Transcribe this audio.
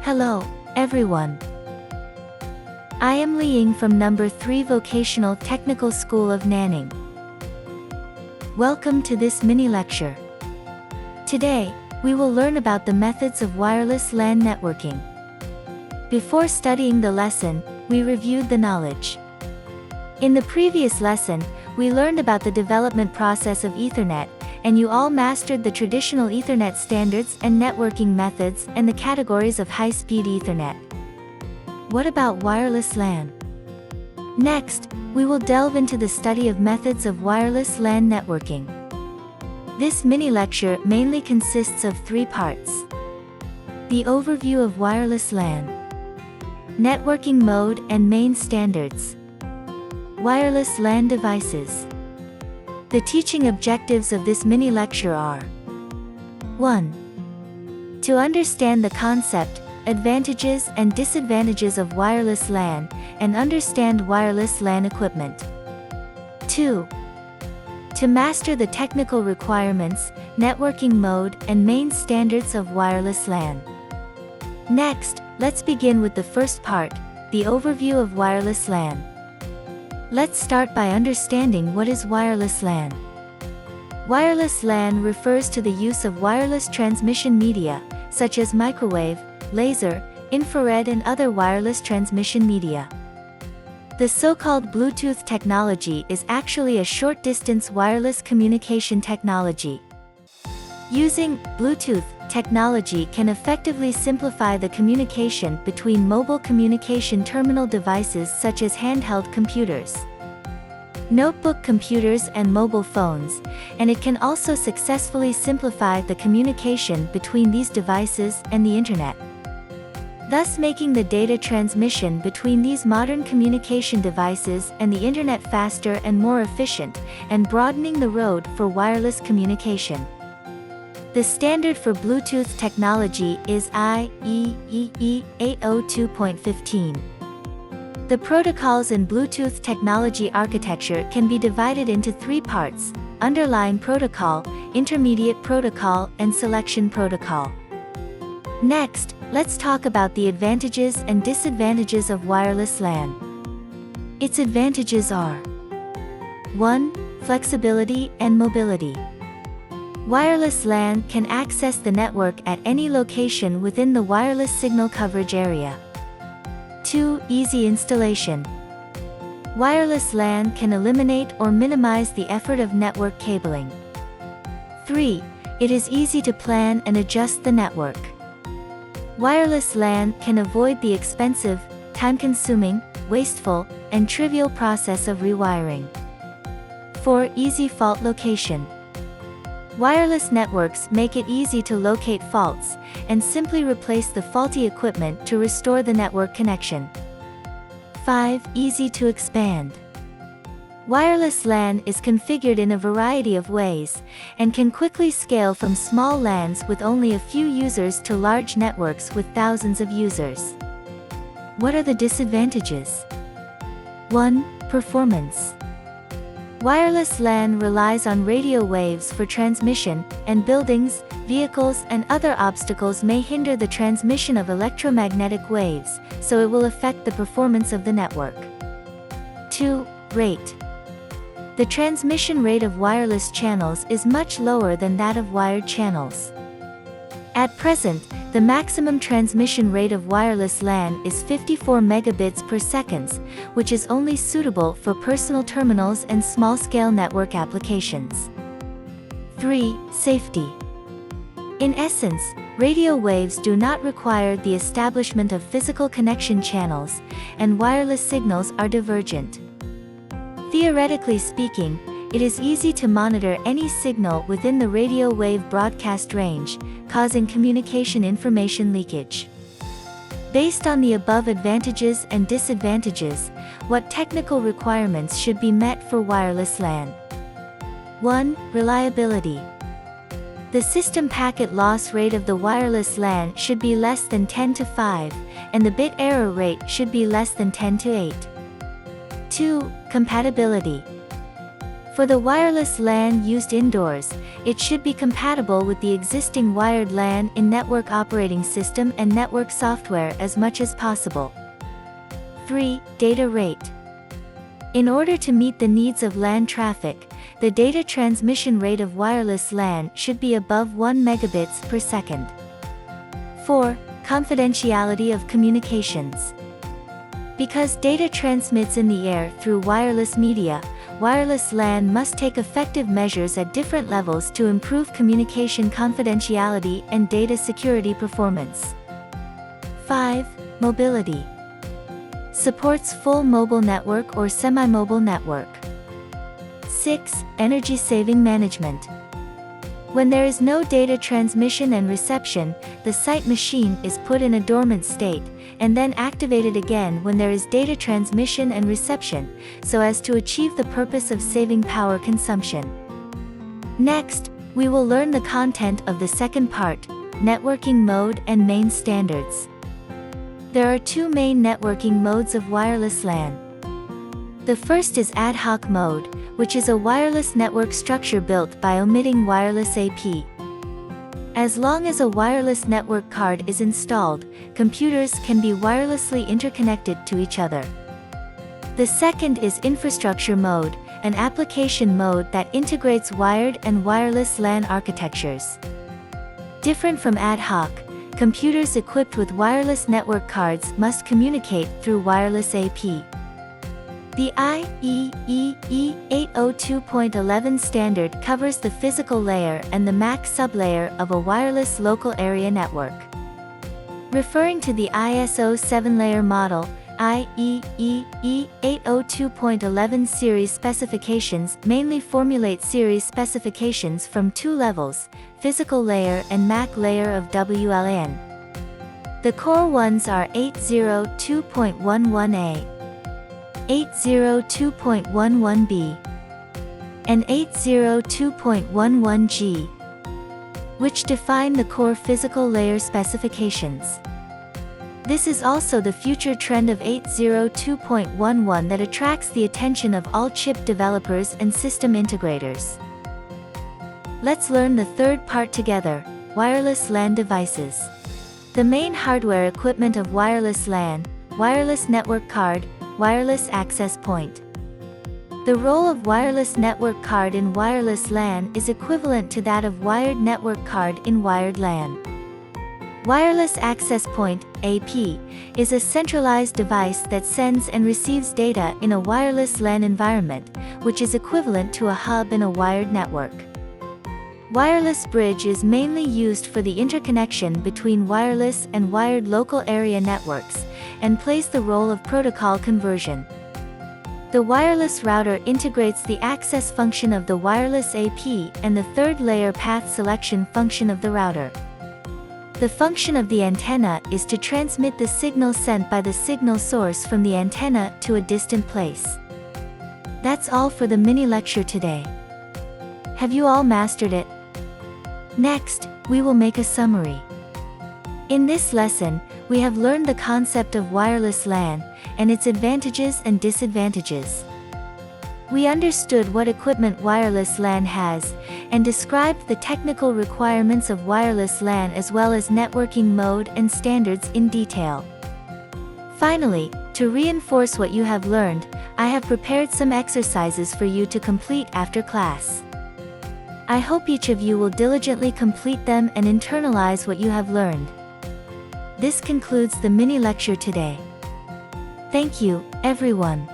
Hello, everyone. I am Li Ying from number 3 Vocational Technical School of Nanning. Welcome to this mini lecture. Today, we will learn about the methods of wireless LAN networking. Before studying the lesson, we reviewed the knowledge. In the previous lesson, we learned about the development process of Ethernet, and you all mastered the traditional Ethernet standards and networking methods and the categories of high-speed Ethernet. What about wireless LAN? Next, we will delve into the study of methods of wireless LAN networking. This mini-lecture mainly consists of 3 parts. The overview of wireless LAN, networking mode and main standards, wireless LAN devices. The teaching objectives of this mini-lecture are: 1. To understand the concept, advantages and disadvantages of wireless LAN, and understand wireless LAN equipment. 2. To master the technical requirements, networking mode, and main standards of wireless LAN. Next, let's begin with the first part, the overview of wireless LAN. Let's start by understanding what is wireless LAN. Wireless LAN refers to the use of wireless transmission media, such as microwave, laser, infrared and other wireless transmission media. The so-called Bluetooth technology is actually a short-distance wireless communication technology. Using Bluetooth technology can effectively simplify the communication between mobile communication terminal devices such as handheld computers, notebook computers and mobile phones, and it can also successfully simplify the communication between these devices and the Internet, thus making the data transmission between these modern communication devices and the Internet faster and more efficient, and broadening the road for wireless communication. The standard for Bluetooth technology is IEEE 802.15. The protocols in Bluetooth technology architecture can be divided into 3 parts: underlying protocol, intermediate protocol, and selection protocol. Next, let's talk about the advantages and disadvantages of wireless LAN. Its advantages are: 1. Flexibility and mobility. Wireless LAN can access the network at any location within the wireless signal coverage area. 2. Easy installation. Wireless LAN can eliminate or minimize the effort of network cabling. 3. It is easy to plan and adjust the network. Wireless LAN can avoid the expensive, time-consuming, wasteful, and trivial process of rewiring. 4. Easy fault location. Wireless networks make it easy to locate faults, and simply replace the faulty equipment to restore the network connection. 5. Easy to expand. Wireless LAN is configured in a variety of ways, and can quickly scale from small LANs with only a few users to large networks with thousands of users. What are the disadvantages? 1. Performance. Wireless LAN relies on radio waves for transmission, and buildings, vehicles and other obstacles may hinder the transmission of electromagnetic waves, so it will affect the performance of the network. 2. Rate. The transmission rate of wireless channels is much lower than that of wired channels. At present, the maximum transmission rate of wireless LAN is 54 megabits per second, which is only suitable for personal terminals and small-scale network applications. 3. Safety. In essence, radio waves do not require the establishment of physical connection channels, and wireless signals are divergent. Theoretically speaking, it is easy to monitor any signal within the radio wave broadcast range, causing communication information leakage. Based on the above advantages and disadvantages, what technical requirements should be met for wireless LAN? 1. Reliability. The system packet loss rate of the wireless LAN should be less than 10 to 5, and the bit error rate should be less than 10 to 8. 2. Compatibility. For the wireless LAN used indoors, it should be compatible with the existing wired LAN in network operating system and network software as much as possible. 3. Data rate. In order to meet the needs of LAN traffic, the data transmission rate of wireless LAN should be above 1 megabits per second. 4. Confidentiality of communications. Because data transmits in the air through wireless media, wireless LAN must take effective measures at different levels to improve communication confidentiality and data security performance. 5. Mobility. Supports full mobile network or semi-mobile network. 6. Energy saving management. When there is no data transmission and reception, the site machine is put in a dormant state, and then activated again when there is data transmission and reception, so as to achieve the purpose of saving power consumption. Next, we will learn the content of the second part, networking mode and main standards. There are two main networking modes of wireless LAN. The first is ad hoc mode, which is a wireless network structure built by omitting wireless AP. As long as a wireless network card is installed, computers can be wirelessly interconnected to each other. The second is infrastructure mode, an application mode that integrates wired and wireless LAN architectures. Different from ad hoc, computers equipped with wireless network cards must communicate through wireless AP. The IEEE 802.11 standard covers the physical layer and the MAC sublayer of a wireless local area network. Referring to the ISO 7-layer model, IEEE 802.11 series specifications mainly formulate series specifications from two levels, physical layer and MAC layer of WLAN. The core ones are 802.11a. 802.11b, and 802.11g, which define the core physical layer specifications. This is also the future trend of 802.11 that attracts the attention of all chip developers and system integrators. Let's learn the third part together, wireless LAN devices. The main hardware equipment of wireless LAN, wireless network card, wireless access point. The role of wireless network card in wireless LAN is equivalent to that of wired network card in wired LAN. Wireless access point, AP, is a centralized device that sends and receives data in a wireless LAN environment, which is equivalent to a hub in a wired network. Wireless bridge is mainly used for the interconnection between wireless and wired local area networks, and plays the role of protocol conversion. The wireless router integrates the access function of the wireless AP and the third layer path selection function of the router. The function of the antenna is to transmit the signal sent by the signal source from the antenna to a distant place. That's all for the mini lecture today. Have you all mastered it? Next, we will make a summary. In this lesson, we have learned the concept of wireless LAN, and its advantages and disadvantages. We understood what equipment wireless LAN has, and described the technical requirements of wireless LAN as well as networking mode and standards in detail. Finally, to reinforce what you have learned, I have prepared some exercises for you to complete after class. I hope each of you will diligently complete them and internalize what you have learned. This concludes the mini lecture today. Thank you, everyone.